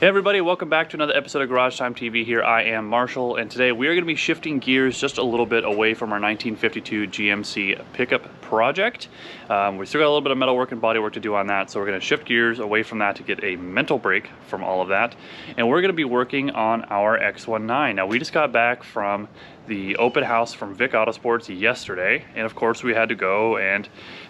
Hey everybody, welcome back to another episode of Garage Time TV. Here I am, Marshall, and today we are going to be shifting gears just a little bit away from our 1952 GMC pickup project. We still got a little bit of metal work and body work to do on that, so we're going to shift gears away from that to get a mental break from all of that. And we're going to be working on our X19. Now, we just got back from the open house from VICK Autosports yesterday, and of course we had to go and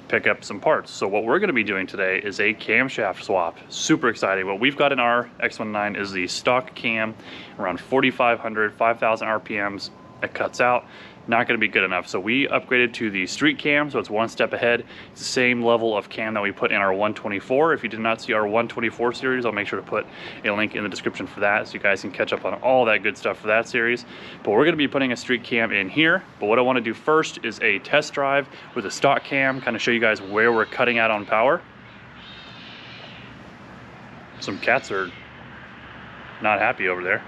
pick up some parts. So what we're going to be doing today is a camshaft swap. Super exciting. What we've got in our X19 is the stock cam, around 4,500, 5,000 RPMs. It cuts out. Not going to be good enough, so we upgraded to the street cam, so it's one step ahead. It's the same level of cam that we put in our 124. If you did not see our 124 series, I'll make sure to put a link in the description for that so you guys can catch up on all that good stuff for that series. But we're going to be putting a street cam in here, but what I want to do first is a test drive with a stock cam, kind of show you guys where we're cutting out on power. Some cats are not happy over there.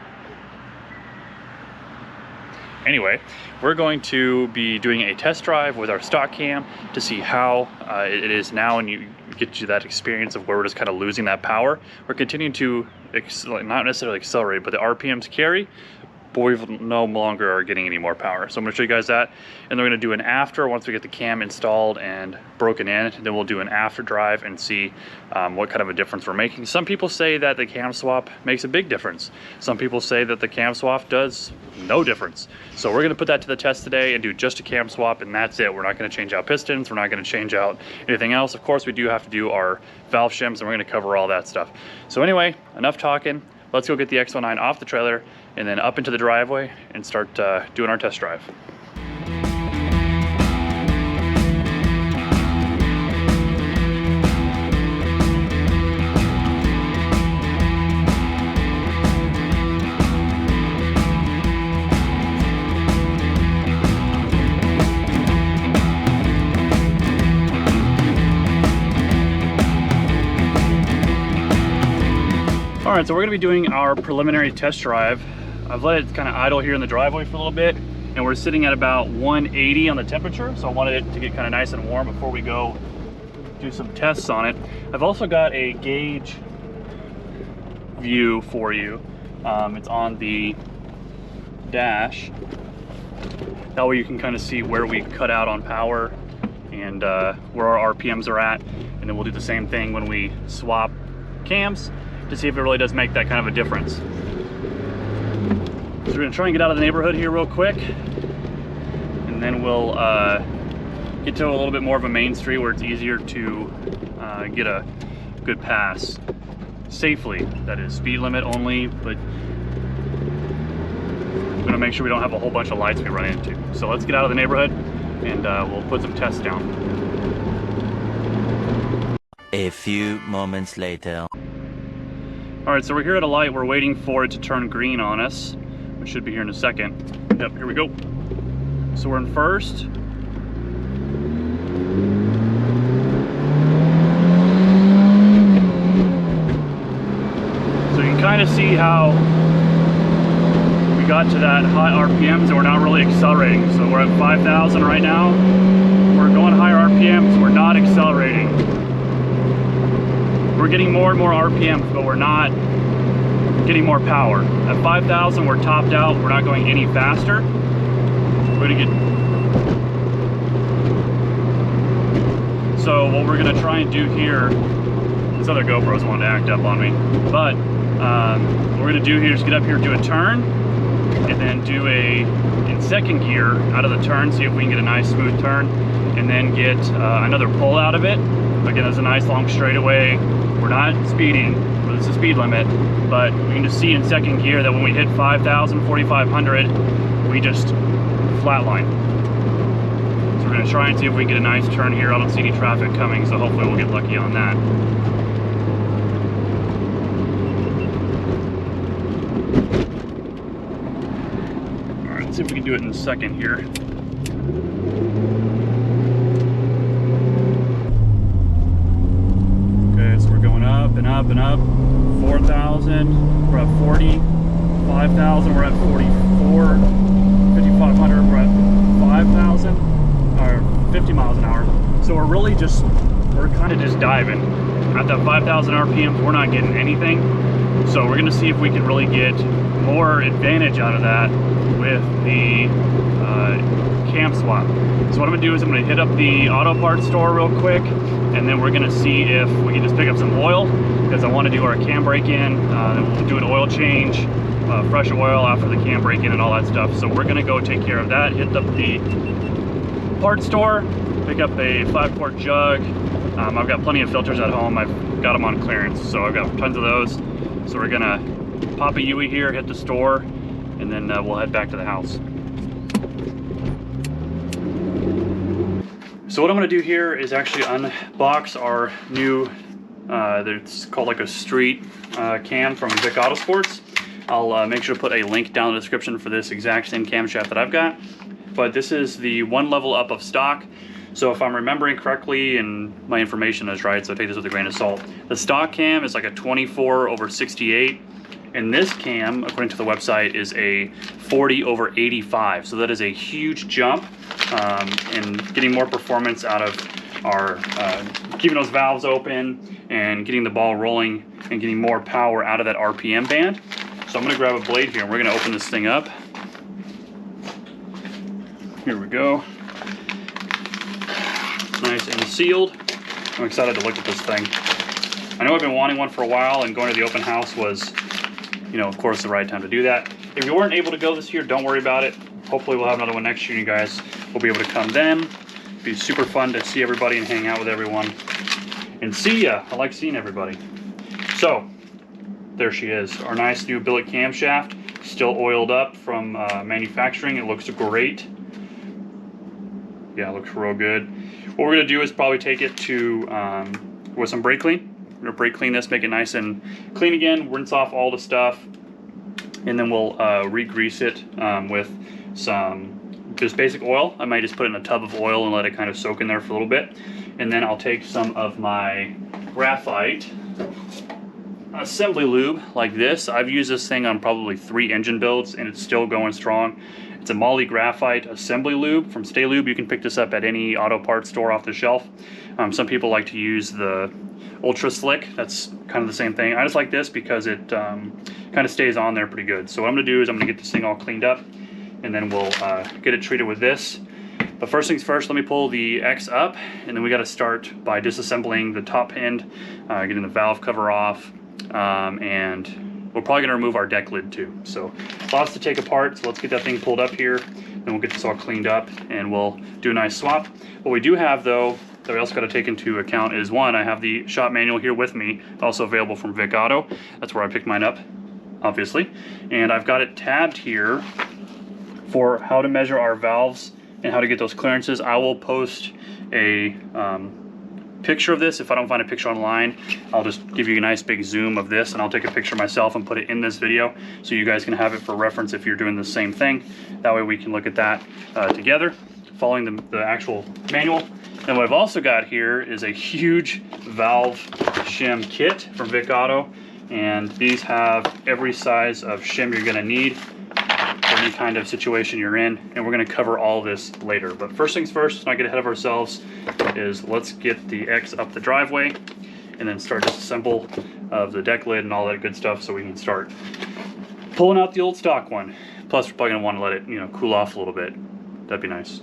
Anyway, we're going to be doing a test drive with our stock cam to see how it is now, and you get you that experience of where we're just kind of losing that power. We're continuing to, not necessarily accelerate, but the RPMs carry, but we no longer are getting any more power. So I'm gonna show you guys that, and then we're gonna do an after once we get the cam installed and broken in. Then we'll do an after drive and see what kind of a difference we're making. Some people say that the cam swap makes a big difference. Some people say that the cam swap does no difference. So we're gonna put that to the test today and do just a cam swap, and that's it. We're not gonna change out pistons. We're not gonna change out anything else. Of course, we do have to do our valve shims, and we're gonna cover all that stuff. So anyway, enough talking. Let's go get the X19 off the trailer and then up into the driveway and start doing our test drive. All right, so we're gonna be doing our preliminary test drive. I've let it kind of idle here in the driveway for a little bit, and we're sitting at about 180 on the temperature, so I wanted it to get kind of nice and warm before we go do some tests on it. I've also got a gauge view for you. It's on the dash. That way you can kind of see where we cut out on power and where our RPMs are at, and then we'll do the same thing when we swap cams to see if it really does make that kind of a difference. So we're gonna try and get out of the neighborhood here real quick, and then we'll get to a little bit more of a main street where it's easier to get a good pass safely. That is speed limit only, but we're gonna make sure we don't have a whole bunch of lights we run into. So let's get out of the neighborhood and we'll put some tests down. A few moments later. All right, so we're here at a light. We're waiting for it to turn green on us, which should be here in a second. Yep, here we go. So we're in first. So you can kind of see how we got to that high RPMs and we're not really accelerating. So we're at 5,000 right now. We're going higher RPMs, we're not accelerating. We're getting more and more RPMs, but we're not getting more power. At 5,000, we're topped out. We're not going any faster. We're gonna get. So what we're gonna try and do here, this other GoPro's wanting to act up on me, but what we're gonna do here is get up here, do a turn, and then do in second gear out of the turn, see if we can get a nice smooth turn, and then get another pull out of it. Again, there's a nice long straightaway. We're not speeding, this is the speed limit, but we can just see in second gear that when we hit 5,000, 4,500, we just flatline. So we're gonna try and see if we can get a nice turn here. I don't see any traffic coming, so hopefully we'll get lucky on that. All right, let's see if we can do it in second here. Up and up and up. 4,000, we're at 40. 5,000, we're at 44. 5,500, we're at 5,000, or 50 miles an hour. So we're really just, we're kind of just diving. at that 5,000 RPMs, we're not getting anything. So we're gonna see if we can really get more advantage out of that with the cam swap. So what I'm gonna do is I'm gonna hit up the auto parts store real quick, and then we're gonna see if we can just pick up some oil, because I wanna do our cam break-in, then we'll do an oil change, fresh oil after the cam break-in and all that stuff. So we're gonna go take care of that, hit up the parts store, pick up a 5-quart jug. I've got plenty of filters at home. I've got them on clearance, so I've got tons of those. So we're gonna pop a Yui here, hit the store, and then we'll head back to the house. So what I'm gonna do here is actually unbox our new, it's called like a street cam from VICK Autosports. I'll make sure to put a link down in the description for this exact same camshaft that I've got. But this is the one level up of stock. So if I'm remembering correctly and my information is right, so take this with a grain of salt, the stock cam is like a 24/68. And this cam, according to the website, is a 40/85. So that is a huge jump in getting more performance out of our, keeping those valves open and getting the ball rolling and getting more power out of that RPM band. So I'm gonna grab a blade here and we're gonna open this thing up. Here we go. Nice and sealed. I'm excited to look at this thing. I know I've been wanting one for a while, and going to the open house was, you know, of course, the right time to do that. If you weren't able to go this year, don't worry about it. Hopefully we'll have another one next year. You guys will be able to come then. It'll be super fun to see everybody and hang out with everyone and see ya. I like seeing everybody. So there she is, our nice new billet camshaft, still oiled up from manufacturing. It looks great. Yeah, it looks real good. What we're gonna do is probably take it to with some brake clean. We're gonna brake clean this, make it nice and clean again, rinse off all the stuff, and then we'll re-grease it with some just basic oil. I might just put it in a tub of oil and let it kind of soak in there for a little bit. And then I'll take some of my graphite assembly lube like this. I've used this thing on probably 3 engine builds and it's still going strong. It's a Moly Graphite assembly lube from Stay Lube. You can pick this up at any auto parts store off the shelf. Some people like to use the Ultra Slick. That's kind of the same thing. I just like this because it kind of stays on there pretty good. So what I'm gonna do is I'm gonna get this thing all cleaned up, and then we'll get it treated with this. But first things first, let me pull the X up, and then we gotta start by disassembling the top end, getting the valve cover off, and we're probably gonna remove our deck lid too. So lots to take apart, so let's get that thing pulled up here, then we'll get this all cleaned up and we'll do a nice swap. What we do have though, that we also gotta take into account is, one, I have the shop manual here with me, also available from VICK Auto. That's where I picked mine up, obviously. And I've got it tabbed here for how to measure our valves and how to get those clearances. I will post a picture of this. If I don't find a picture online, I'll just give you a nice big zoom of this, and I'll take a picture myself and put it in this video so you guys can have it for reference if you're doing the same thing. That way we can look at that together, following the actual manual. And what I've also got here is a huge valve shim kit from VICK Auto, and these have every size of shim you're gonna need for any kind of situation you're in, and we're going to cover all this later. But first things first, let's not get ahead of ourselves, is let's get the X up the driveway and then start disassemble of the deck lid and all that good stuff so we can start pulling out the old stock one. Plus we're probably going to want to let it, you know, cool off a little bit. That'd be nice.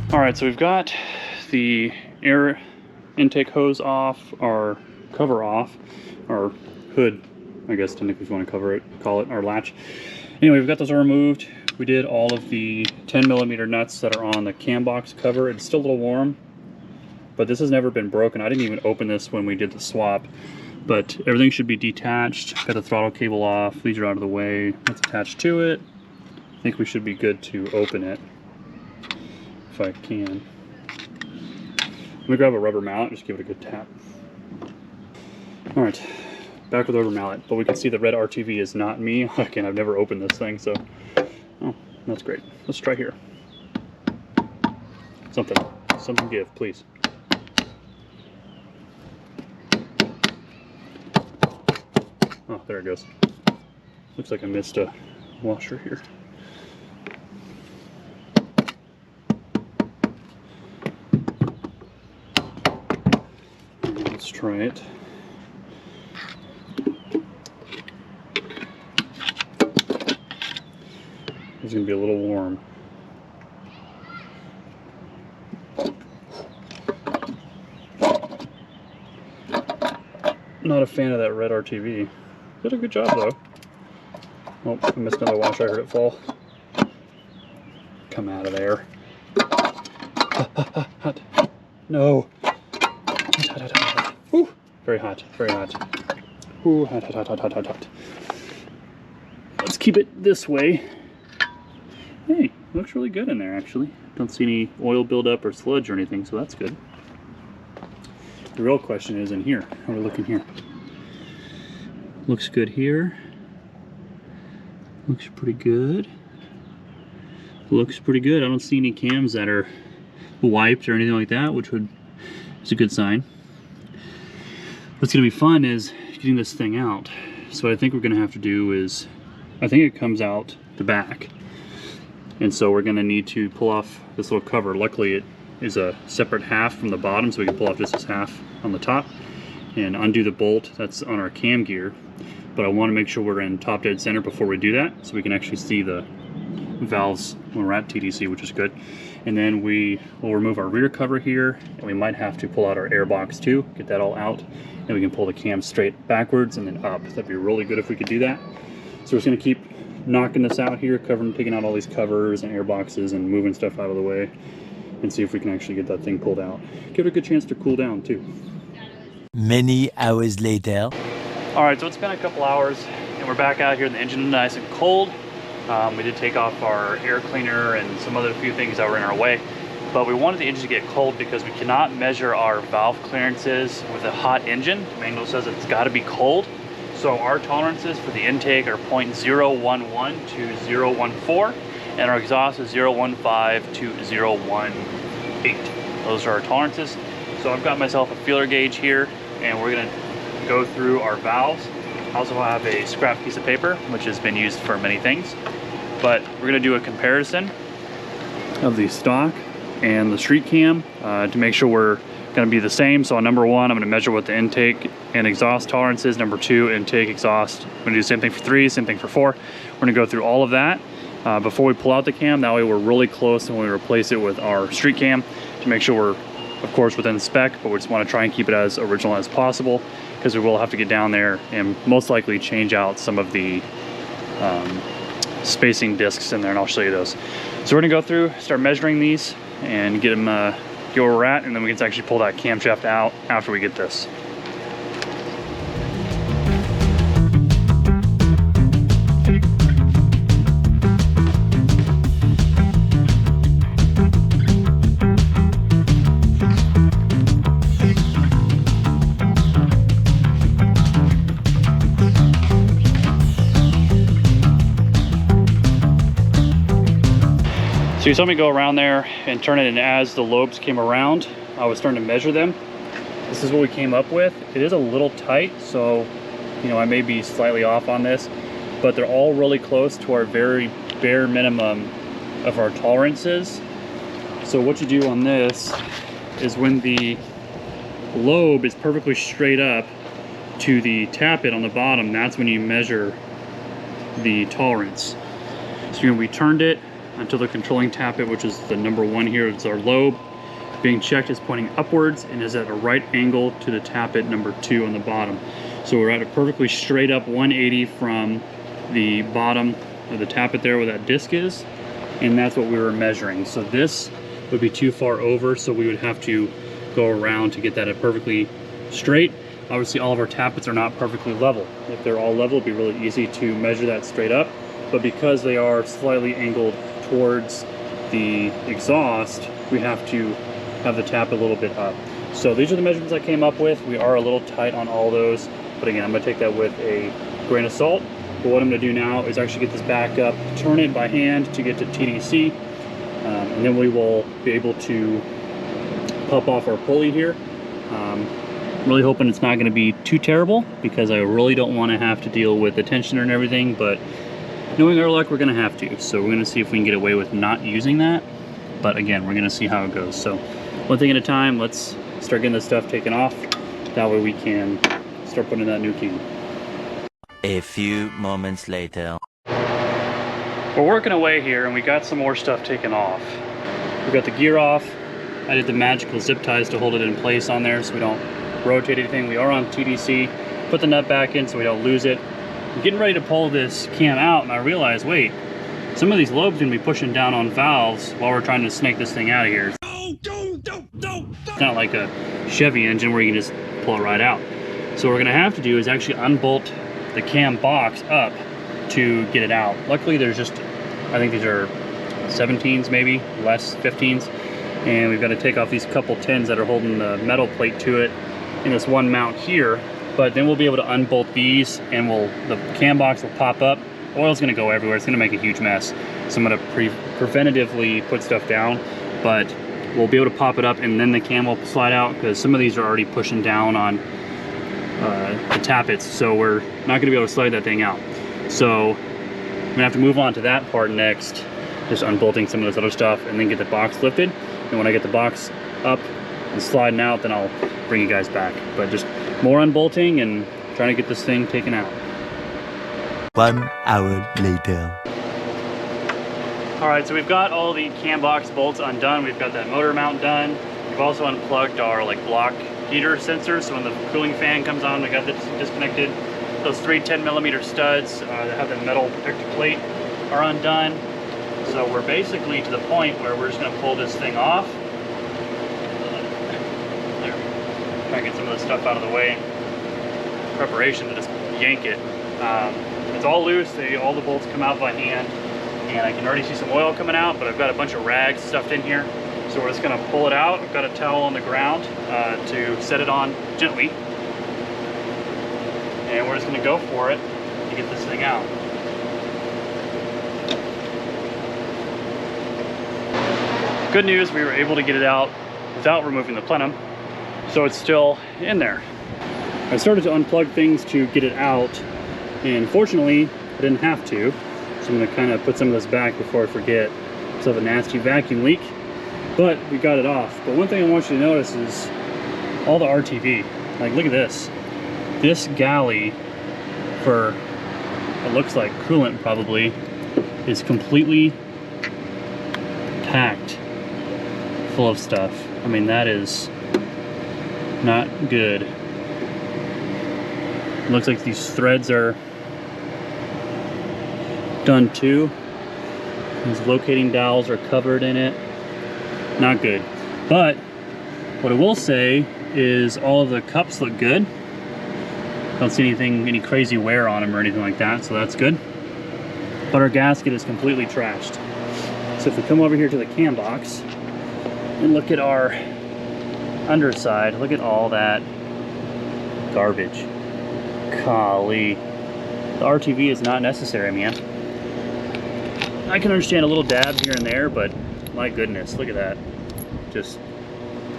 All right, so we've got the air intake hose off, our cover off, our hood, I guess technically if you want to call it our latch. Anyway, we've got those all removed. We did all of the 10mm nuts that are on the cam box cover. It's still a little warm, but this has never been broken. I didn't even open this when we did the swap, but everything should be detached. Got the throttle cable off. These are out of the way. Let's attach to it. think we should be good to open it, if I can. I'm gonna grab a rubber mallet and just give it a good tap. All right, back with the rubber mallet, but we can see the red RTV is not me. Again, I've never opened this thing, so, oh, that's great. Let's try here. Something give, please. Oh, there it goes. Looks like I missed a washer here. And let's try it. It's gonna be a little warm. Not a fan of that red RTV. Did a good job though. Oh, I missed another wash. I heard it fall. Come out of there. Hot. No. Hot. Ooh, very hot. Very hot. Ooh, hot. Let's keep it this way. Hey, looks really good in there actually. Don't see any oil buildup or sludge or anything, so that's good. The real question is in here. How are we looking here? Looks good here. Looks pretty good. Looks pretty good. I don't see any cams that are wiped or anything like that, which is a good sign. What's gonna be fun is getting this thing out. So what I think we're gonna have to do is, I think it comes out the back. And so we're gonna need to pull off this little cover. Luckily it is a separate half from the bottom, so we can pull off just this half on the top and undo the bolt that's on our cam gear. But I want to make sure we're in top dead center before we do that, so we can actually see the valves when we're at TDC, which is good. And then we will remove our rear cover here, and we might have to pull out our air box too, get that all out, and we can pull the cam straight backwards and then up. That'd be really good if we could do that. So we're just gonna keep knocking this out here, taking out all these covers and air boxes and moving stuff out of the way, and see if we can actually get that thing pulled out. Give it a good chance to cool down too. Many hours later. All right, so it's been a couple hours and we're back out here. The engine is nice and cold. We did take off our air cleaner and some other few things that were in our way, but we wanted the engine to get cold because we cannot measure our valve clearances with a hot engine. The manual says it's got to be cold. So our tolerances for the intake are 0.011 to 0.14, and our exhaust is 0.15 to 0.18. Those are our tolerances. So I've got myself a feeler gauge here, and we're gonna go through our valves. I also have a scrap piece of paper, which has been used for many things, but we're gonna do a comparison of the stock and the street cam to make sure we're gonna be the same. So on number one, I'm gonna measure what the intake and exhaust tolerance is. Number two, intake, exhaust. I'm gonna do the same thing for 3, same thing for 4. We're gonna go through all of that before we pull out the cam. That way we're really close when we replace it with our street cam to make sure we're, of course, within spec, but we just wanna try and keep it as original as possible, because we will have to get down there and most likely change out some of the spacing discs in there, and I'll show you those. So we're gonna go through, start measuring these and get them, get where we're at, and then we can actually pull that camshaft out after we get this. So you saw me go around there and turn it, and as the lobes came around, I was starting to measure them. This is what we came up with. It is a little tight, so you know, I may be slightly off on this, but they're all really close to our very bare minimum of our tolerances. So what you do on this is when the lobe is perfectly straight up to the tappet on the bottom, that's when you measure the tolerance. So we turned it until the controlling tappet, which is the number 1 here, it's our lobe, being checked is pointing upwards and is at a right angle to the tappet number 2 on the bottom. So we're at a perfectly straight up 180 from the bottom of the tappet there where that disc is, and that's what we were measuring. So this would be too far over, so we would have to go around to get that at perfectly straight. Obviously all of our tappets are not perfectly level. If they're all level, it'd be really easy to measure that straight up. but because they are slightly angled towards the exhaust, we have to have the tap a little bit up. So these are the measurements I came up with. We are a little tight on all those, but again, I'm gonna take that with a grain of salt. But what I'm gonna do now is actually get this back up, turn it by hand to get to TDC, and then we will be able to pop off our pulley here. I'm really hoping it's not gonna be too terrible, because I really don't wanna have to deal with the tensioner and everything, but knowing our luck, we're gonna have to. So we're gonna see if we can get away with not using that. But again, we're gonna see how it goes. So one thing at a time, let's start getting this stuff taken off. That way we can start putting in that new key. A few moments later. We're working away here and we got some more stuff taken off. We got the gear off. I did the magical zip ties to hold it in place on there so we don't rotate anything. We are on TDC. Put the nut back in so we don't lose it. I'm getting ready to pull this cam out and I realized, wait, some of these lobes are gonna be pushing down on valves while we're trying to snake this thing out of here. It's not like a Chevy engine where you can just pull it right out. So what we're gonna have to do is actually unbolt the cam box up to get it out. Luckily there's just, I think these are 17s maybe, less 15s. And we've got to take off these couple tins that are holding the metal plate to it in this one mount here. But then we'll be able to unbolt these and the cam box will pop up. Oil's gonna go everywhere, it's gonna make a huge mess. So I'm gonna preventatively put stuff down, but we'll be able to pop it up and then the cam will slide out, because some of these are already pushing down on the tappets, so we're not gonna be able to slide that thing out. So I'm gonna have to move on to that part next, just unbolting some of this other stuff and then get the box lifted. And when I get the box up and sliding out, then I'll bring you guys back. But just more unbolting and trying to get this thing taken out. 1 hour later. All right, so we've got all the cam box bolts undone. We've got that motor mount done. We've also unplugged our block heater sensors. So when the cooling fan comes on, we got this disconnected. Those 3 10mm studs that have the metal protective plate are undone. So we're basically to the point where we're just gonna pull this thing off. There. Try to get some of this stuff out of the way. Preparation to just yank it. It's all loose, all the bolts come out by hand, and I can already see some oil coming out, but I've got a bunch of rags stuffed in here. So we're just gonna pull it out. I've got a towel on the ground to set it on gently. And we're just gonna go for it to get this thing out. Good news, we were able to get it out without removing the plenum, so it's still in there. I started to unplug things to get it out, and fortunately, I didn't have to. So I'm gonna kind of put some of this back before I forget. Still have a nasty vacuum leak, but we got it off. But one thing I want you to notice is all the RTV. Look at this. This galley for, it looks like coolant probably, is completely packed full of stuff. I mean, that is not good. It looks like these threads are done too. These locating dowels are covered in it. Not good. But what I will say is all of the cups look good. Don't see any crazy wear on them or anything like that, so that's good. But our gasket is completely trashed. So if we come over here to the cam box and look at our underside, look at all that garbage. Golly. The RTV is not necessary, man. I can understand a little dab here and there, but my goodness, look at that. Just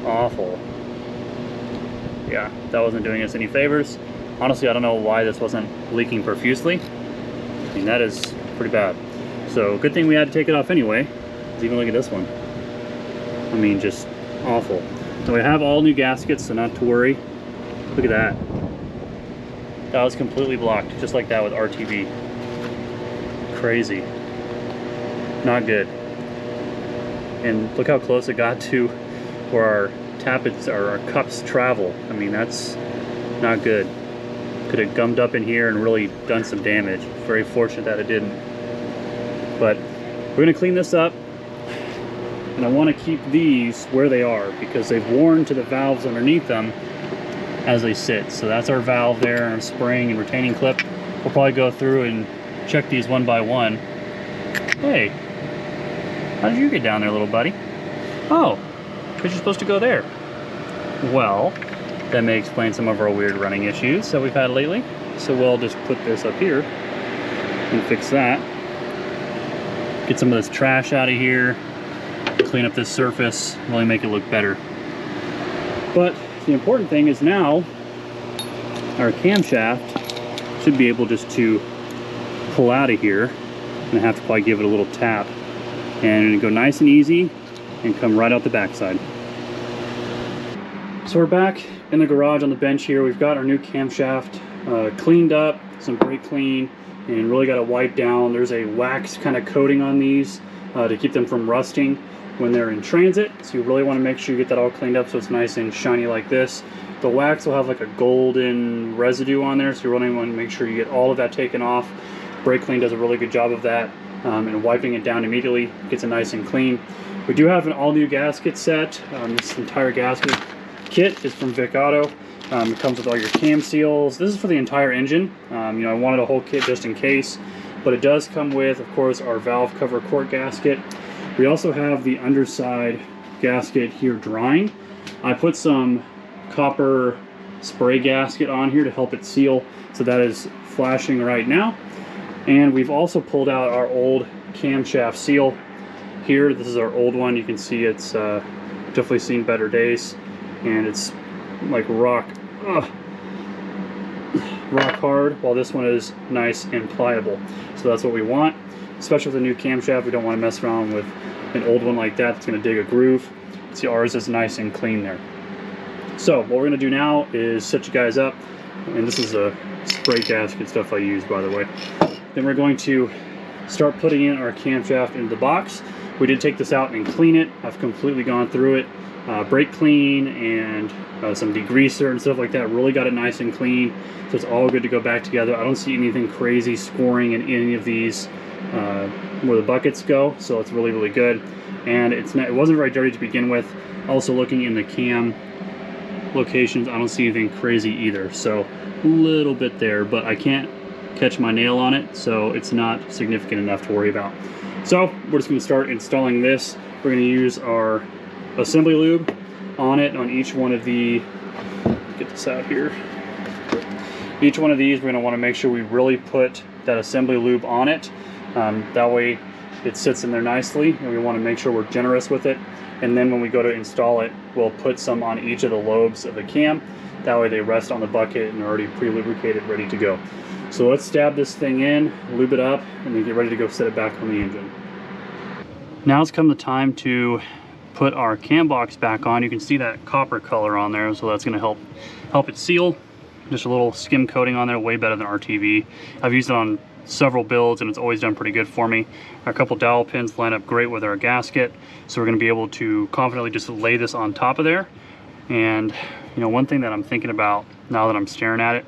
awful. Yeah, that wasn't doing us any favors. Honestly, I don't know why this wasn't leaking profusely. I mean, that is pretty bad. So good thing we had to take it off anyway. Let's even look at this one. I mean, just awful. So we have all new gaskets, so not to worry. Look at that. That was completely blocked, just like that with RTV. Crazy. Not good. And look how close it got to where our tappets or our cups travel. I mean, that's not good. Could have gummed up in here and really done some damage. Very fortunate that it didn't. But we're gonna clean this up, and I want to keep these where they are because they've worn to the valves underneath them as they sit. So that's our valve there, and our spring and retaining clip. We'll probably go through and check these one by one. Hey, how did you get down there, little buddy? Oh, because you're supposed to go there. Well, that may explain some of our weird running issues that we've had lately. So we'll just put this up here and fix that. Get some of this trash out of here, clean up this surface, really make it look better. But the important thing is now our camshaft should be able just to pull out of here, and I have to probably give it a little tap, and it'll go nice and easy and come right out the backside. So we're back in the garage on the bench here. We've got our new camshaft cleaned up, some brake clean, and really got it wiped down. There's a wax kind of coating on these to keep them from rusting when they're in transit. So you really want to make sure you get that all cleaned up so it's nice and shiny like this. The wax will have like a golden residue on there, so you really want to make sure you get all of that taken off. Brake clean does a really good job of that, and wiping it down immediately gets it nice and clean. We do have an all new gasket set. This entire gasket kit is from VICK Auto. It comes with all your cam seals. This is for the entire engine. You know, I wanted a whole kit just in case, but it does come with, of course, our valve cover quart gasket. We also have the underside gasket here drying. I put some copper spray gasket on here to help it seal, so that is flashing right now. And we've also pulled out our old camshaft seal here. This is our old one. You can see it's definitely seen better days, and it's like rock hard, while this one is nice and pliable. So that's what we want, especially with a new camshaft. We don't want to mess around with an old one like that that's going to dig a groove. See, ours is nice and clean there. So what we're going to do now is set you guys up, and this is a spray gasket stuff I use, by the way. Then we're going to start putting in our camshaft into the box. We did take this out and clean it. I've completely gone through it. Brake clean and some degreaser and stuff like that. Really got it nice and clean, so it's all good to go back together. I don't see anything crazy scoring in any of these where the buckets go, so it's really, really good. And it wasn't very dirty to begin with. Also, looking in the cam locations, I don't see anything crazy either. So a little bit there, but I can't catch my nail on it, so it's not significant enough to worry about. So we're just going to start installing this. We're going to use our assembly lube on it, on each one of the, get this out here, each one of these. We're going to want to make sure we really put that assembly lube on it. That way it sits in there nicely, and we want to make sure we're generous with it. And then when we go to install it, we'll put some on each of the lobes of the cam. That way they rest on the bucket and are already pre-lubricated, ready to go. So let's stab this thing in, lube it up, and then get ready to go set it back on the engine. Now it's come the time to put our cam box back on. You can see that copper color on there, so that's going to help it seal. Just a little skim coating on there, way better than RTV. I've used it on several builds and it's always done pretty good for me. Our couple dowel pins line up great with our gasket, so we're going to be able to confidently just lay this on top of there. And you know, one thing that I'm thinking about now that I'm staring at it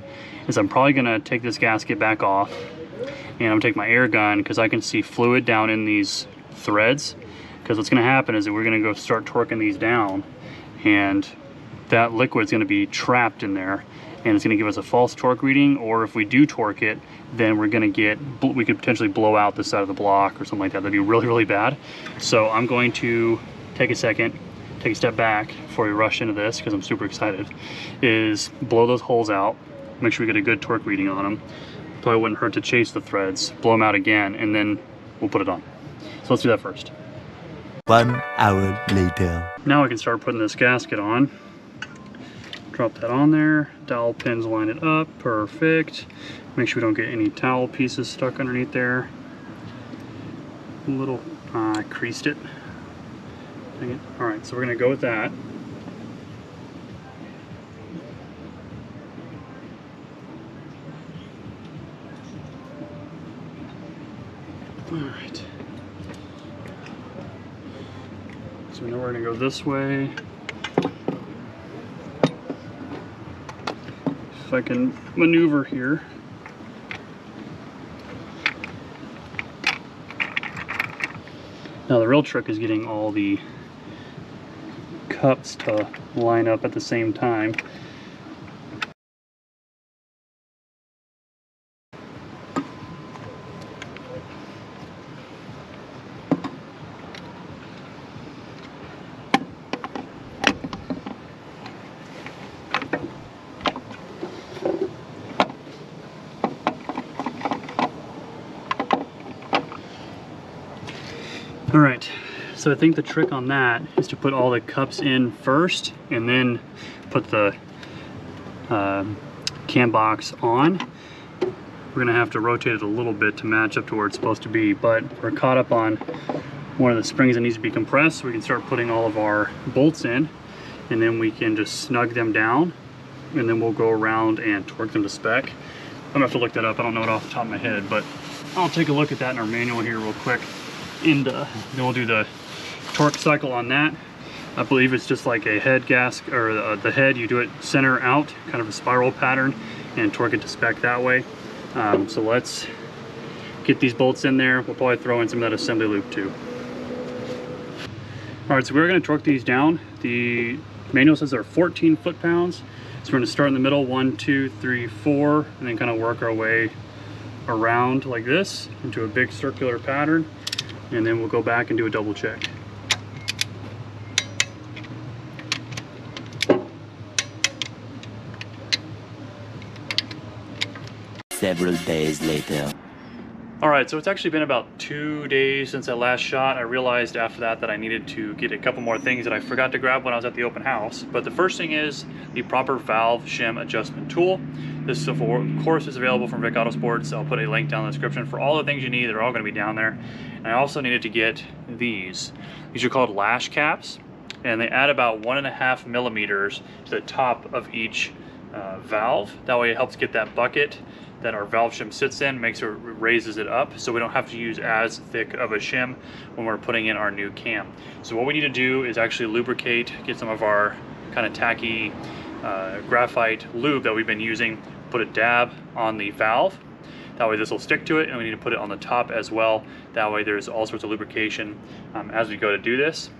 is I'm probably going to take this gasket back off, and I'm going to take my air gun, because I can see fluid down in these threads. Because what's going to happen is that we're going to go start torquing these down, and that liquid is going to be trapped in there, and it's going to give us a false torque reading. Or if we do torque it, then we're going to we could potentially blow out the side of the block or something like that. That'd be really, really bad. So I'm going to take a second, take a step back before we rush into this, because I'm super excited, is blow those holes out, make sure we get a good torque reading on them. Probably wouldn't hurt to chase the threads, blow them out again, and then we'll put it on. So let's do that first. 1 hour later. Now I can start putting this gasket on. Drop that on there, dowel pins line it up, perfect. Make sure we don't get any towel pieces stuck underneath there. A little, I creased it. Dang it. All right, so we're gonna go with that. All right. So we know we're gonna go this way. If I can maneuver here. Now the real trick is getting all the cups to line up at the same time. All right, so I think the trick on that is to put all the cups in first and then put the cam box on. We're gonna have to rotate it a little bit to match up to where it's supposed to be, but we're caught up on one of the springs that needs to be compressed, so we can start putting all of our bolts in, and then we can just snug them down, and then we'll go around and torque them to spec. I'm gonna have to look that up. I don't know it off the top of my head, but I'll take a look at that in our manual here real quick. And then we'll do the torque cycle on that. I believe it's just like a head gasket, or the head, you do it center out, kind of a spiral pattern, and torque it to spec that way. So let's get these bolts in there. We'll probably throw in some of that assembly loop too. All right, so we're gonna torque these down. The manual says they're 14 foot-pounds. So we're gonna start in the middle, 1, 2, 3, 4, and then kind of work our way around like this into a big circular pattern. And then we'll go back and do a double check. Several days later. All right, so it's actually been about 2 days since I last shot. I realized after that that I needed to get a couple more things that I forgot to grab when I was at the open house. But the first thing is the proper valve shim adjustment tool. This, of course, is available from VICK Autosports. I'll put a link down in the description for all the things you need. They're all going to be down there. And I also needed to get these. These are called lash caps, and they add about 1.5 millimeters to the top of each valve. That way it helps get that bucket that our valve shim sits in, raises it up, so we don't have to use as thick of a shim when we're putting in our new cam. So what we need to do is actually lubricate, get some of our kind of tacky graphite lube that we've been using, put a dab on the valve. That way this will stick to it, and we need to put it on the top as well. That way there's all sorts of lubrication as we go to do this.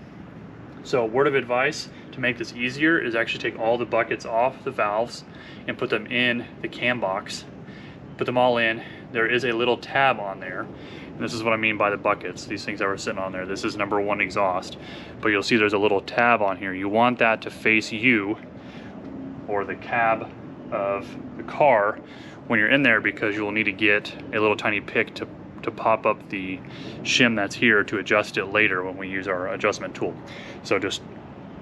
So word of advice to make this easier is actually take all the buckets off the valves and put them in the cam box. Put them all in. There is a little tab on there, and this is what I mean by the buckets, these things that were sitting on there. This is number 1 exhaust, but you'll see there's a little tab on here. You want that to face you or the cab of the car when you're in there, because you will need to get a little tiny pick to pop up the shim that's here to adjust it later when we use our adjustment tool. So just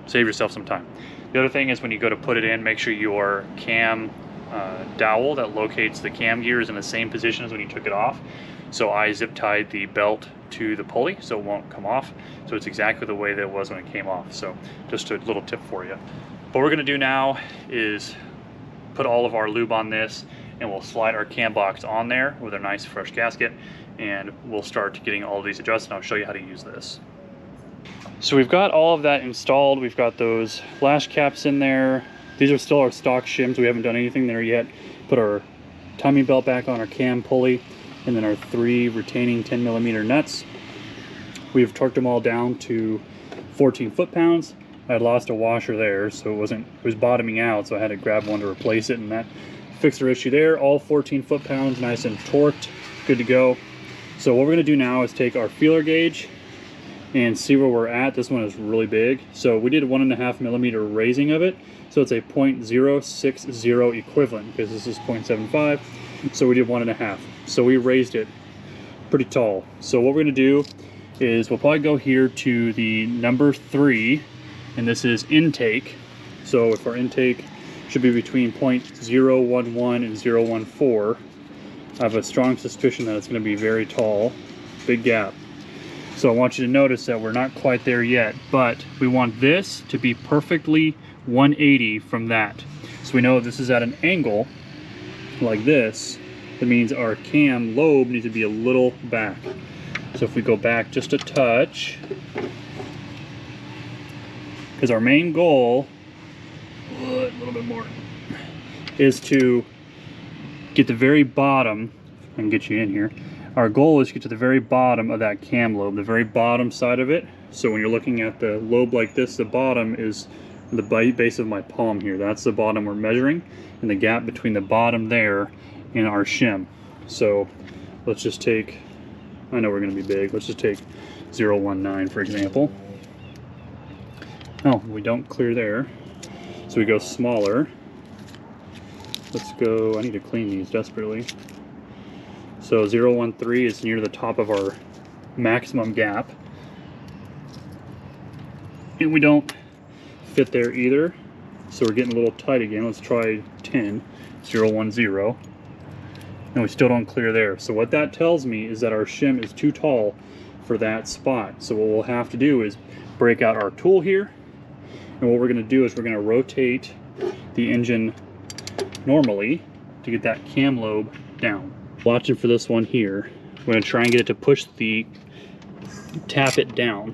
save yourself some time. The other thing is when you go to put it in, make sure your cam dowel that locates the cam gear is in the same position as when you took it off. So I zip tied the belt to the pulley so it won't come off. So it's exactly the way that it was when it came off. So just a little tip for you. What we're gonna do now is put all of our lube on this, and we'll slide our cam box on there with a nice fresh gasket, and we'll start getting all of these adjusted. I'll show you how to use this. So we've got all of that installed. We've got those lash caps in there. These are still our stock shims. We haven't done anything there yet. Put our timing belt back on our cam pulley, and then our 3 retaining 10mm nuts. We've torqued them all down to 14 foot-pounds. I had lost a washer there, so it was bottoming out, so I had to grab one to replace it, and that fixed our issue there. All 14 foot-pounds, nice and torqued, good to go. So what we're gonna do now is take our feeler gauge and see where we're at. This one is really big. So we did a 1.5 millimeter raising of it. So it's a 0.060 equivalent, because this is 0.75. So we did 1.5. So we raised it pretty tall. So what we're gonna do is we'll probably go here to the number 3, and this is intake. So if our intake should be between 0.011 and 0.014, I have a strong suspicion that it's going to be very tall, big gap. So I want you to notice that we're not quite there yet, but we want this to be perfectly 180 from that. So we know this is at an angle like this. That means our cam lobe needs to be a little back. So if we go back just a touch, because our main goal, a little bit more, is to get the very bottom, I can get you in here. Our goal is to get to the very bottom of that cam lobe, the very bottom side of it. So when you're looking at the lobe like this, the bottom is the base of my palm here. That's the bottom we're measuring, and the gap between the bottom there and our shim. So let's just take, I know we're going to be big, let's just take 0.19 for example. Oh, we don't clear there, so we go smaller. Let's go, I need to clean these desperately. So 0.13 is near the top of our maximum gap. and we don't fit there either. So we're getting a little tight again. Let's try 10, 0, 1, 0. And we still don't clear there. So what that tells me is that our shim is too tall for that spot. So what we'll have to do is break out our tool here. And what we're gonna do is we're gonna rotate the engine normally to get that cam lobe down. Watching for this one here. We're gonna try and get it to push the, tap it down.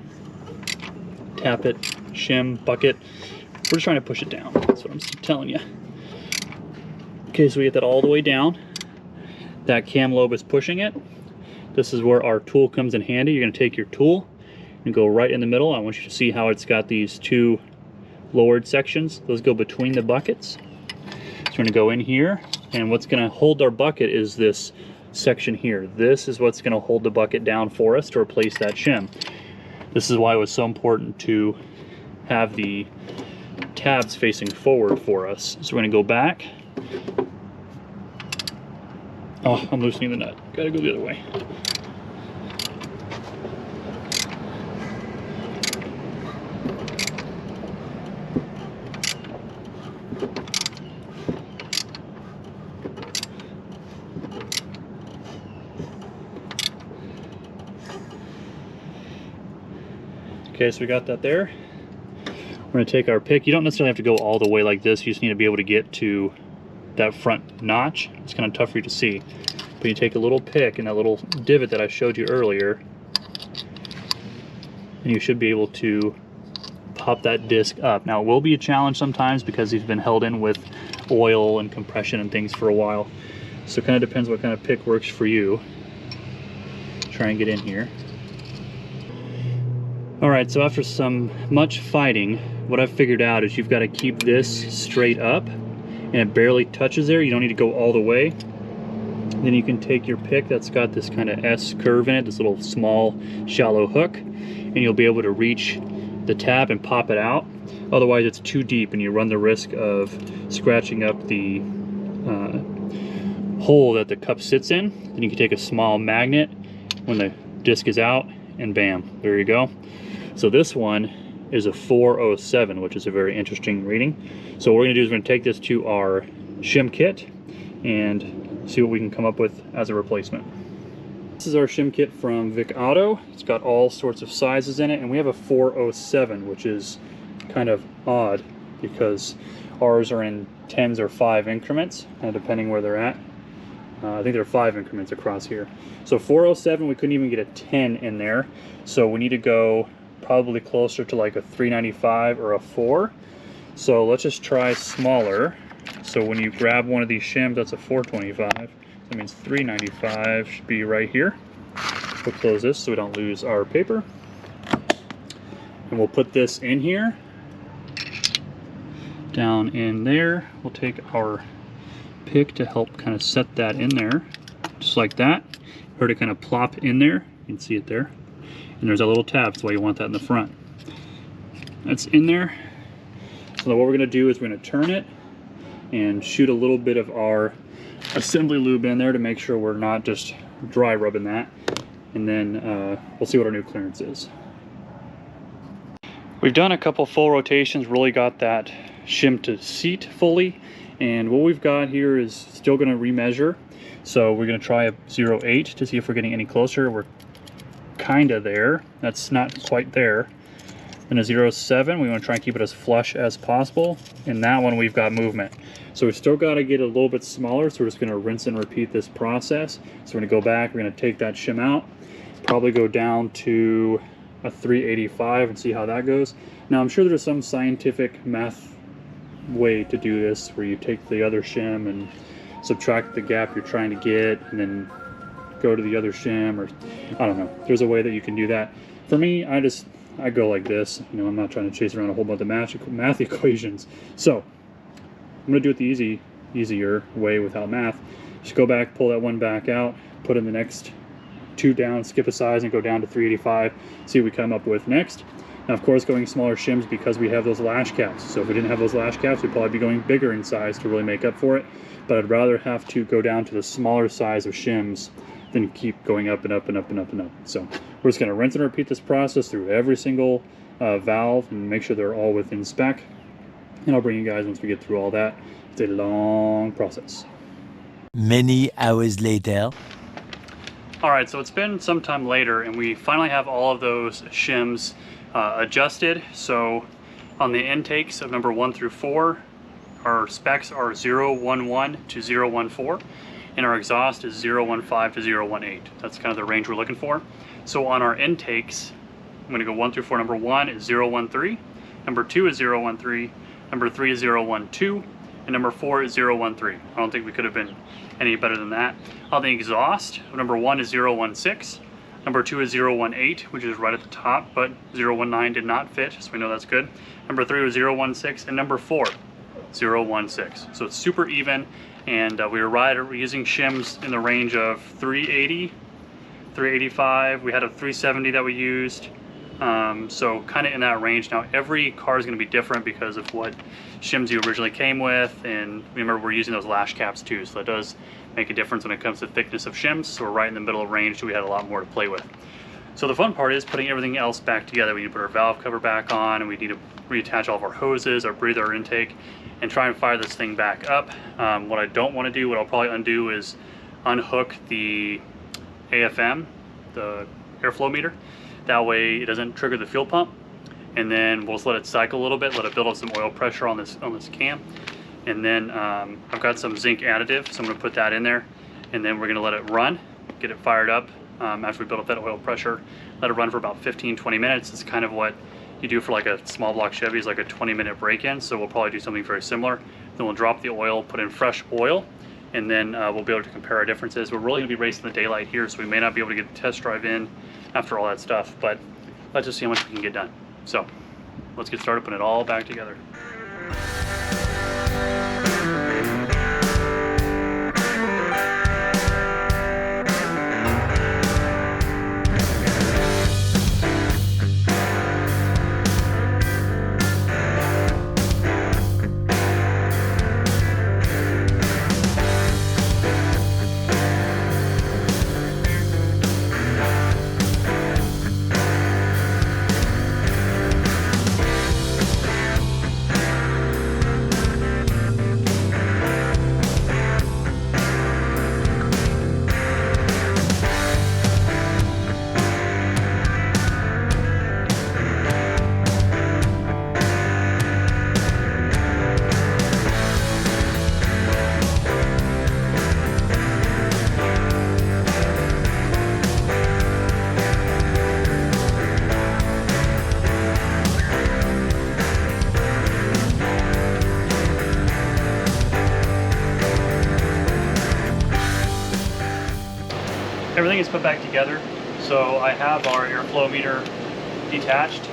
Tap it, shim, bucket. We're just trying to push it down. That's what I'm telling you. Okay, so we get that all the way down. That cam lobe is pushing it. This is where our tool comes in handy. You're gonna take your tool and go right in the middle. I want you to see how it's got these two lowered sections. Those go between the buckets. So we're gonna go in here, and what's gonna hold our bucket is this section here. This is what's gonna hold the bucket down for us to replace that shim. This is why it was so important to have the tabs facing forward for us. So we're gonna go back. Oh, I'm loosening the nut. Gotta go the other way. Okay, so we got that there. We're gonna take our pick. You don't necessarily have to go all the way like this. You just need to be able to get to that front notch. It's kind of tough for you to see. But you take a little pick and that little divot that I showed you earlier, and you should be able to pop that disc up. Now it will be a challenge sometimes because these have been held in with oil and compression and things for a while. So it kind of depends what kind of pick works for you. Try and get in here. Alright, so after much fighting, what I've figured out is you've got to keep this straight up, and it barely touches there. You don't need to go all the way. Then you can take your pick that's got this kind of S curve in it, this little small shallow hook, and you'll be able to reach the tab and pop it out. Otherwise it's too deep and you run the risk of scratching up the hole that the cup sits in. Then you can take a small magnet when the disc is out, and bam, there you go. So this one is a 407, which is a very interesting reading. So what we're gonna do is we're gonna take this to our shim kit and see what we can come up with as a replacement. This is our shim kit from VICK Auto. It's got all sorts of sizes in it, and we have a 407, which is kind of odd because ours are in 10s or 5 increments, depending where they're at. I think there are 5 increments across here. So 407, we couldn't even get a 10 in there. So we need to go probably closer to like a 395 or a 4. So let's just try smaller. So when you grab one of these shims, that's a 425. That means 395 should be right here. We'll close this so we don't lose our paper. And we'll put this in here. Down in there. We'll take our pick to help kind of set that in there. Just like that. Heard it kind of plop in there. You can see it there. And there's a little tab. That's why you want that in the front. That's in there. So what we're going to do is we're going to turn it and shoot a little bit of our assembly lube in there to make sure we're not just dry rubbing that. And then we'll see what our new clearance is. We've done a couple full rotations, really got that shim to seat fully. And what we've got here is still going to remeasure. So we're going to try a 0.8 to see if we're getting any closer. We're kind of there. That's not quite there. And a 0.7, we want to try and keep it as flush as possible. And that one we've got movement. So we've still got to get a little bit smaller, so we're just going to rinse and repeat this process. So we're going to go back, we're going to take that shim out, probably go down to a 385 and see how that goes. Now I'm sure there's some scientific math way to do this where you take the other shim and subtract the gap you're trying to get and then go to the other shim, or I don't know. There's a way that you can do that. For me, I go like this. You know, I'm not trying to chase around a whole bunch of math equations. So I'm going to do it the easier way without math. Just go back, pull that one back out, put in the next 2 down, skip a size, and go down to 385. See what we come up with next. Now, of course, going smaller shims because we have those lash caps. So if we didn't have those lash caps, we'd probably be going bigger in size to really make up for it. But I'd rather have to go down to the smaller size of shims than keep going up and up and up and up and up. So we're just going to rinse and repeat this process through every single valve and make sure they're all within spec. And I'll bring you guys once we get through all that. It's a long process. Many hours later. All right, so it's been some time later and we finally have all of those shims adjusted. So on the intakes of number 1 through 4, our specs are 011 to 014, and our exhaust is 015 to 018. That's kind of the range we're looking for. So on our intakes, I'm going to go 1 through 4. Number 1 is 013, number 2 is 013, number 3 is 012, and number 4 is 013. I don't think we could have been any better than that. On the exhaust, number 1 is 016, number 2 is 018, which is right at the top, but 019 did not fit, so we know that's good. Number 3 was 016, and number 4, 016. So it's super even, and we're using shims in the range of 380, 385. We had a 370 that we used. So kind of in that range. Now every car is going to be different because of what shims you originally came with, and remember we're using those lash caps too, so that does make a difference when it comes to thickness of shims. So we're right in the middle of range, so we had a lot more to play with. So the fun part is putting everything else back together. We need to put our valve cover back on, and we need to reattach all of our hoses, our breather, our intake, and try and fire this thing back up. What I don't want to do, what I'll probably undo, is unhook the AFM, the airflow meter. That way it doesn't trigger the fuel pump, and then we'll just let it cycle a little bit, let it build up some oil pressure on this cam. And then I've got some zinc additive, so I'm going to put that in there, and then we're going to let it run, get it fired up after we build up that oil pressure. Let it run for about 15-20 minutes. It's kind of what you do for like a small block Chevy, is like a 20-minute break-in, so we'll probably do something very similar. Then we'll drop the oil, put in fresh oil, and then we'll be able to compare our differences. We're really going to be racing the daylight here, so we may not be able to get a test drive in after all that stuff, but let's just see how much we can get done. So let's get started putting it all back together. Everything is put back together. So I have our airflow meter detached,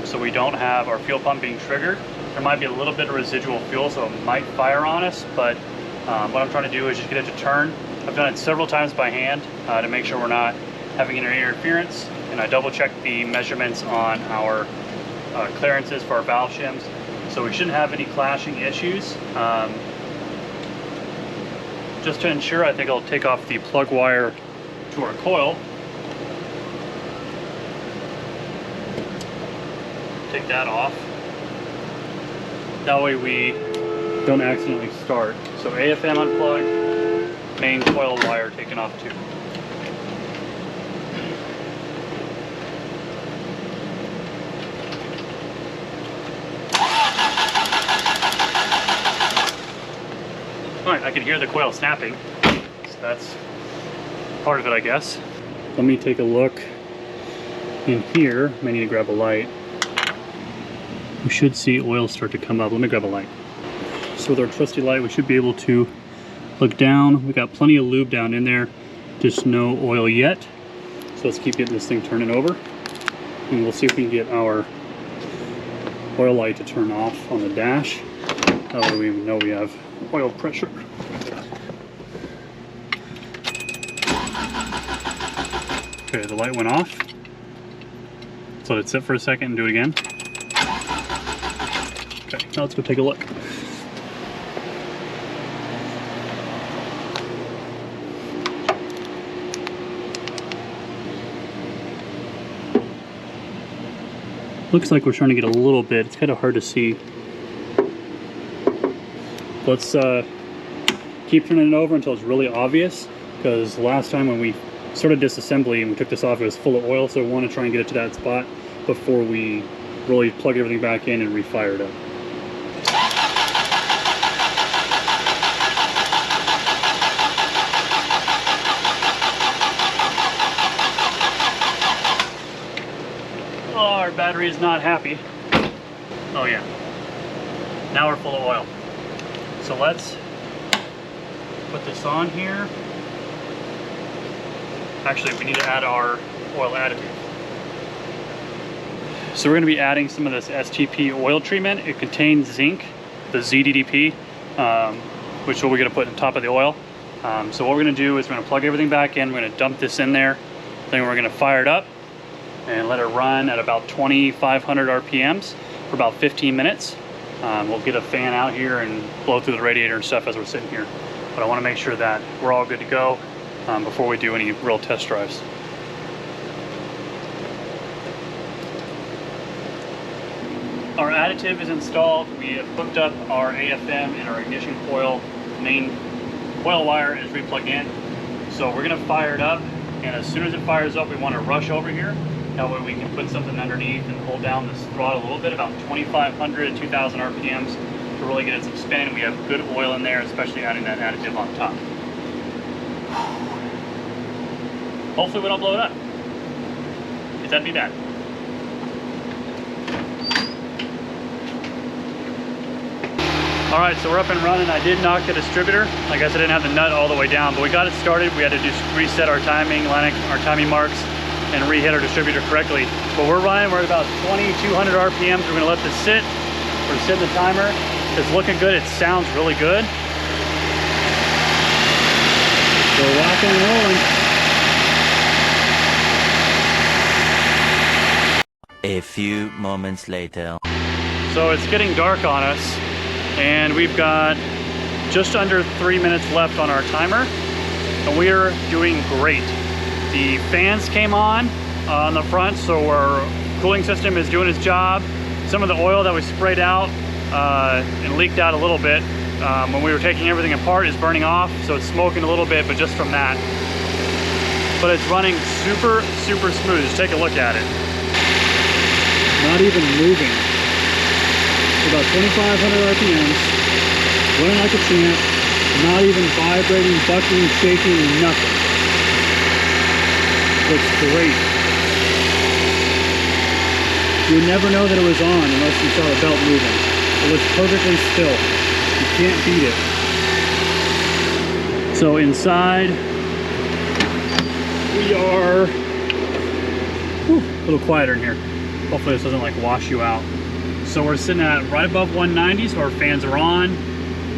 so we don't have our fuel pump being triggered. There might be a little bit of residual fuel, so it might fire on us, but what I'm trying to do is just get it to turn. I've done it several times by hand to make sure we're not having any interference, and I double checked the measurements on our clearances for our valve shims, so we shouldn't have any clashing issues. Just to ensure, I think I'll take off the plug wire to our coil. Take that off. That way we don't accidentally start. So AFM unplugged, main coil wire taken off too. Alright, I can hear the coil snapping, so that's part of it, I guess. Let me take a look in here. I need to grab a light. We should see oil start to come up. Let me grab a light. So with our trusty light, we should be able to look down. We got plenty of lube down in there, just no oil yet. So let's keep getting this thing turning over, and we'll see if we can get our oil light to turn off on the dash. That way we know we have oil pressure. Okay, the light went off. So let it sit for a second and do it again. Okay, now let's go take a look. Looks like we're starting to get a little bit. It's kind of hard to see. Let's keep turning it over until it's really obvious, because last time when we started disassembly and we took this off, it was full of oil, so we want to try and get it to that spot before we really plug everything back in and refire it up. Oh, our battery is not happy. Oh yeah, now we're full of oil. So let's put this on here. Actually, we need to add our oil additive. So we're going to be adding some of this STP oil treatment. It contains zinc, the ZDDP, which is what we're going to put on top of the oil. So what we're going to do is we're going to plug everything back in. We're going to dump this in there. Then we're going to fire it up and let it run at about 2,500 RPMs for about 15 minutes. We'll get a fan out here and blow through the radiator and stuff as we're sitting here. But I want to make sure that we're all good to go before we do any real test drives. Our additive is installed. We have hooked up our AFM and our ignition coil. Main coil wire is re-plugged in. So we're going to fire it up, and as soon as it fires up, we want to rush over here. That way we can put something underneath and hold down this throttle a little bit, about 2,500 to 2,000 RPMs to really get it some spin. We have good oil in there, especially adding that additive on top. Hopefully we don't blow it up, because that'd be bad. All right, so we're up and running. I did knock the distributor. Like I said, I didn't have the nut all the way down, but we got it started. We had to just reset our timing, our timing marks, and re-hit our distributor correctly. But we're running, we're at about 2,200 RPMs. We're gonna let this sit. We're setting the timer. It's looking good, it sounds really good. We're rocking and rolling. A few moments later. So it's getting dark on us, and we've got just under 3 minutes left on our timer, and we're doing great. The fans came on the front, so our cooling system is doing its job. Some of the oil that we sprayed out and leaked out a little bit when we were taking everything apart is burning off, so it's smoking a little bit, but just from that. But it's running super, super smooth. Just take a look at it. Not even moving. About 2,500 RPMs, running like a champ, not even vibrating, bucking, shaking, nothing. Looks great. You would never know that it was on unless you saw the belt moving. It looks perfectly still. You can't beat it. So inside, we are a little quieter in here. Hopefully this doesn't like wash you out. So we're sitting at right above 190, so our fans are on.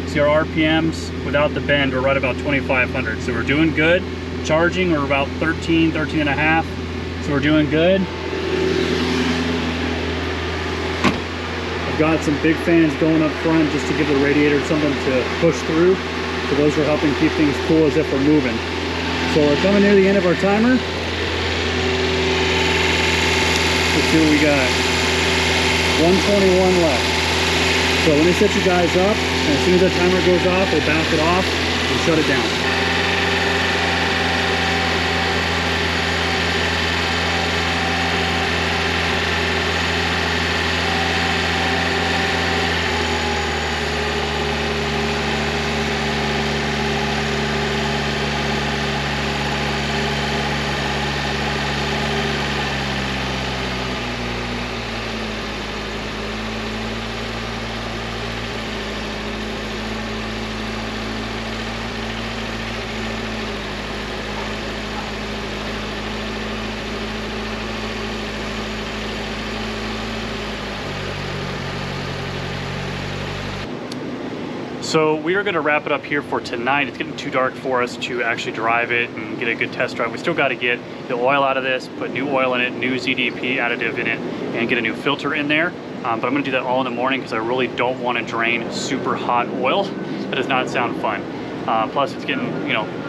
See our RPMs without the bend, we're right about 2,500. So we're doing good. Charging, we're about 13 and a half. So we're doing good. I've got some big fans going up front just to give the radiator something to push through. So those are helping keep things cool as if we're moving. So we're coming near the end of our timer. Let's see what we got. 121 left. So let me set you guys up, and as soon as that timer goes off, we'll back it off and shut it down. So we are going to wrap it up here for tonight. It's getting too dark for us to actually drive it and get a good test drive. We still got to get the oil out of this, put new oil in it, new ZDP additive in it, and get a new filter in there. But I'm going to do that all in the morning because I really don't want to drain super hot oil. That does not sound fun. Plus it's getting,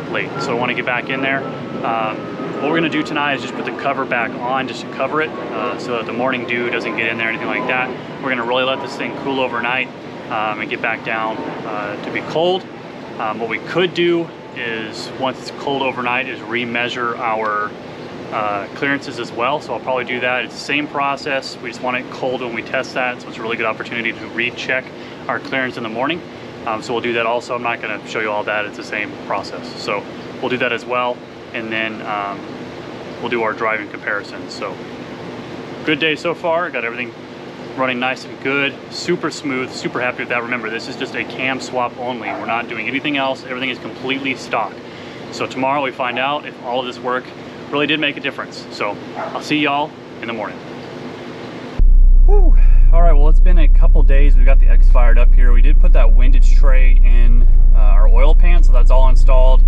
late. So I want to get back in there. What we're going to do tonight is just put the cover back on just to cover it so that the morning dew doesn't get in there or anything like that. We're going to really let this thing cool overnight and get back down to be cold. What we could do is, once it's cold overnight, is remeasure our clearances as well. So I'll probably do that. It's the same process. We just want it cold when we test that, so it's a really good opportunity to recheck our clearance in the morning. So we'll do that also. I'm not going to show you all that. It's the same process. So we'll do that as well, and then we'll do our driving comparisons. So good day so far. Got everything running nice and good, super smooth, super happy with that. Remember, this is just a cam swap only. We're not doing anything else. Everything is completely stock. So tomorrow we find out if all of this work really did make a difference. So I'll see y'all in the morning. Whew. All right, well, it's been a couple days. We've got the X fired up here. We did put that windage tray in our oil pan, so that's all installed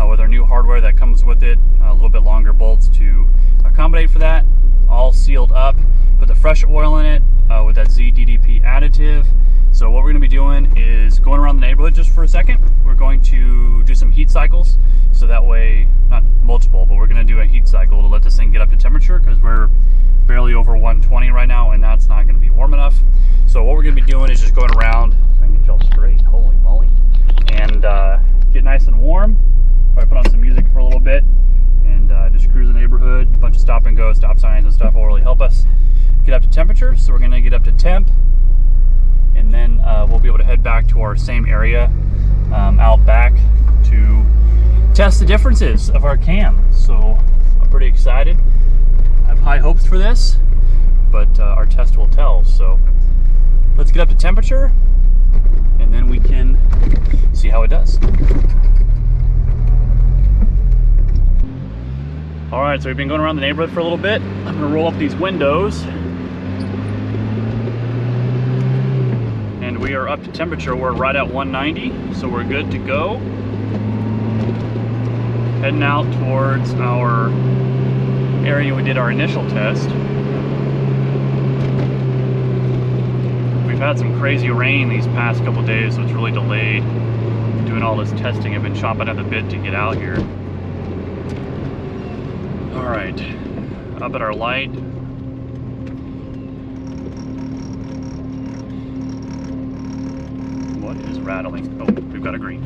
with our new hardware that comes with it. A little bit longer bolts to accommodate for that. All sealed up. Put the fresh oil in it with that ZDDP additive. So what we're going to be doing is going around the neighborhood just for a second. We're going to do some heat cycles, so that way, not multiple, but we're going to do a heat cycle to let this thing get up to temperature, because we're barely over 120 right now, and that's not going to be warm enough. So what we're going to be doing is just going around, if I can get y'all straight, holy moly, and get nice and warm. Probably put on some music for a little bit and just cruise the neighborhood. A bunch of stop and go, stop signs and stuff will really help us get up to temperature. So we're going to get up to temp, and then we'll be able to head back to our same area out back to test the differences of our cam. So I'm pretty excited. I have high hopes for this, but our test will tell. So let's get up to temperature, and then we can see how it does. All right, so we've been going around the neighborhood for a little bit. I'm gonna roll up these windows. And we are up to temperature. We're right at 190, so we're good to go. Heading out towards our area we did our initial test. We've had some crazy rain these past couple days, so it's really delayed doing all this testing. I've been chomping at the bit to get out here. All right, up at our light. What is rattling? Oh, we've got a green.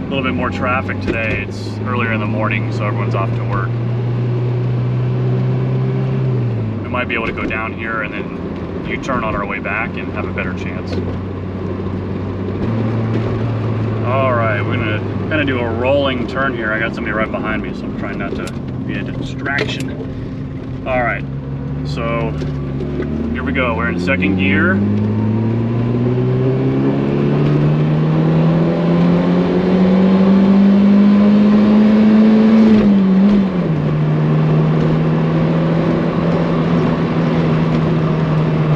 A little bit more traffic today. It's earlier in the morning, so everyone's off to work. We might be able to go down here and then U-turn on our way back and have a better chance. All right, we're gonna kind of do a rolling turn here. I got somebody right behind me, so I'm trying not to be a distraction. All right, so here we go. We're in second gear.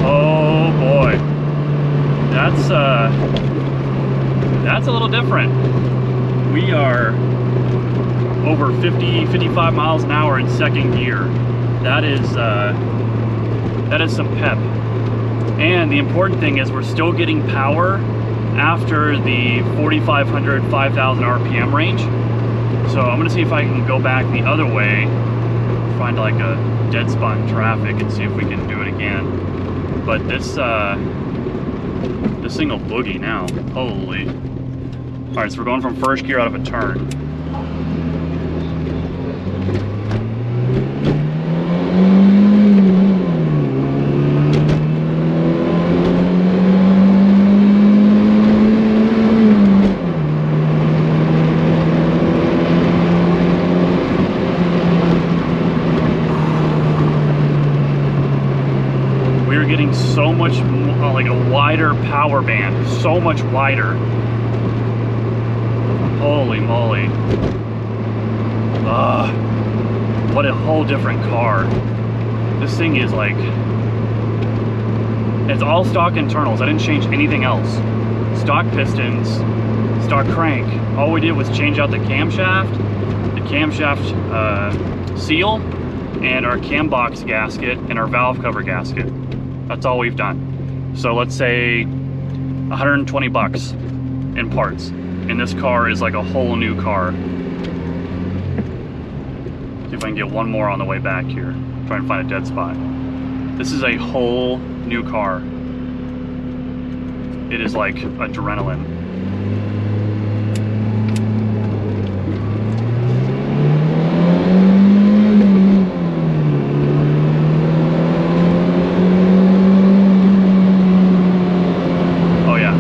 Oh boy, that's a little different. We are over 55 miles an hour in second gear. That is some pep. And the important thing is we're still getting power after the 4,500, 5,000 RPM range. So I'm gonna see if I can go back the other way, find like a dead spot in traffic and see if we can do it again. But this thing will boogie now, holy. All right, so we're going from first gear out of a turn. We're getting so much more, like a wider power band, so much wider. Holy moly. What a whole different car. This thing is like, it's all stock internals. I didn't change anything else. Stock pistons, stock crank. All we did was change out the camshaft seal, and our cam box gasket and our valve cover gasket. That's all we've done. So let's say 120 bucks in parts. And this car is like a whole new car. See if I can get one more on the way back here. Try and find a dead spot. This is a whole new car. It is like adrenaline. Oh yeah.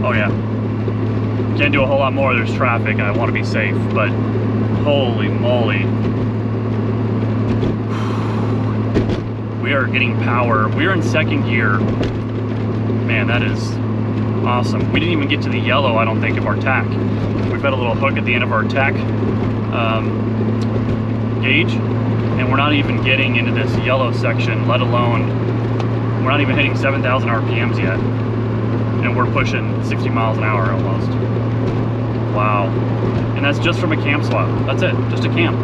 Oh yeah. Can't do a whole lot more, there's traffic and I want to be safe, but holy moly. We are getting power. We're in second gear. Man, that is awesome. We didn't even get to the yellow, I don't think, of our tack. We've got a little hook at the end of our tack gauge, and we're not even getting into this yellow section, let alone, we're not even hitting 7,000 RPMs yet. And we're pushing 60 miles an hour almost. Wow. And that's just from a cam swap. That's it, just a cam.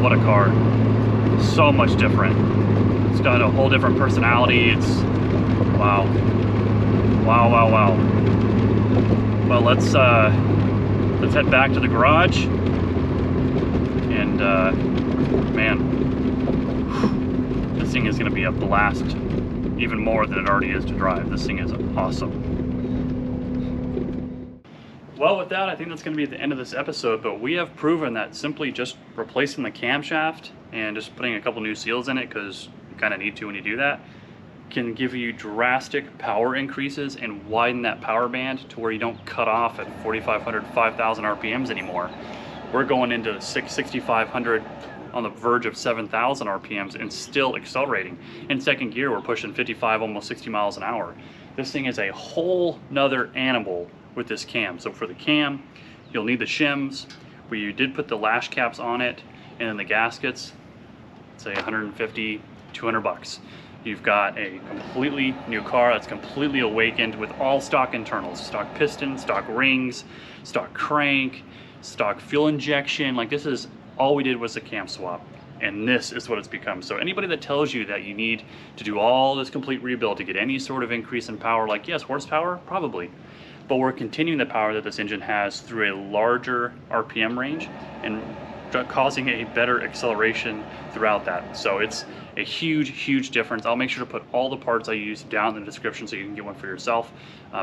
What a car. So much different. It's got a whole different personality. It's wow. Wow, wow, wow. Well, let's head back to the garage. And man, this thing is gonna be a blast, even more than it already is to drive. This thing is awesome. Well, with that, I think that's going to be the end of this episode, but we have proven that simply just replacing the camshaft and just putting a couple new seals in it, because you kind of need to when you do that, can give you drastic power increases and widen that power band to where you don't cut off at 4,500, 5,000 RPMs anymore. We're going into 6,500 on the verge of 7,000 RPMs and still accelerating. In second gear, we're pushing 55, almost 60 miles an hour. This thing is a whole nother animal with this cam. So for the cam, you'll need the shims. We did put the lash caps on it, and then the gaskets, say 150, 200 bucks. You've got a completely new car that's completely awakened with all stock internals, stock piston, stock rings, stock crank, stock fuel injection. Like, this is all we did was a cam swap, and this is what it's become. So anybody that tells you that you need to do all this complete rebuild to get any sort of increase in power, like, yes, horsepower, probably, but we're continuing the power that this engine has through a larger RPM range and causing a better acceleration throughout that. So it's a huge difference. I'll make sure to put all the parts I use down in the description so you can get one for yourself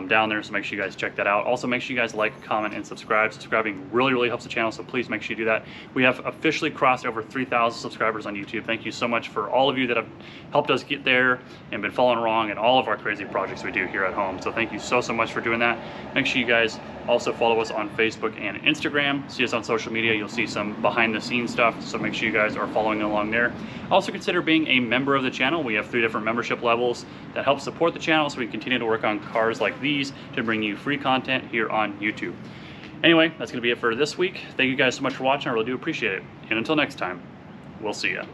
down there, so make sure you guys check that out. Also, make sure you guys like, comment, and subscribe. Subscribing really helps the channel, so please make sure you do that. We have officially crossed over 3,000 subscribers on YouTube. Thank you so much for all of you that have helped us get there and been following along in all of our crazy projects we do here at home. So thank you so much for doing that. Make sure you guys also follow us on Facebook and Instagram. See us on social media. You'll see some behind the scenes stuff, so make sure you guys are following along there. Also consider being a member of the channel. We have 3 different membership levels that help support the channel, so we continue to work on cars like these to bring you free content here on YouTube. Anyway, that's going to be it for this week. Thank you guys so much for watching. I really do appreciate it. And until next time, we'll see ya.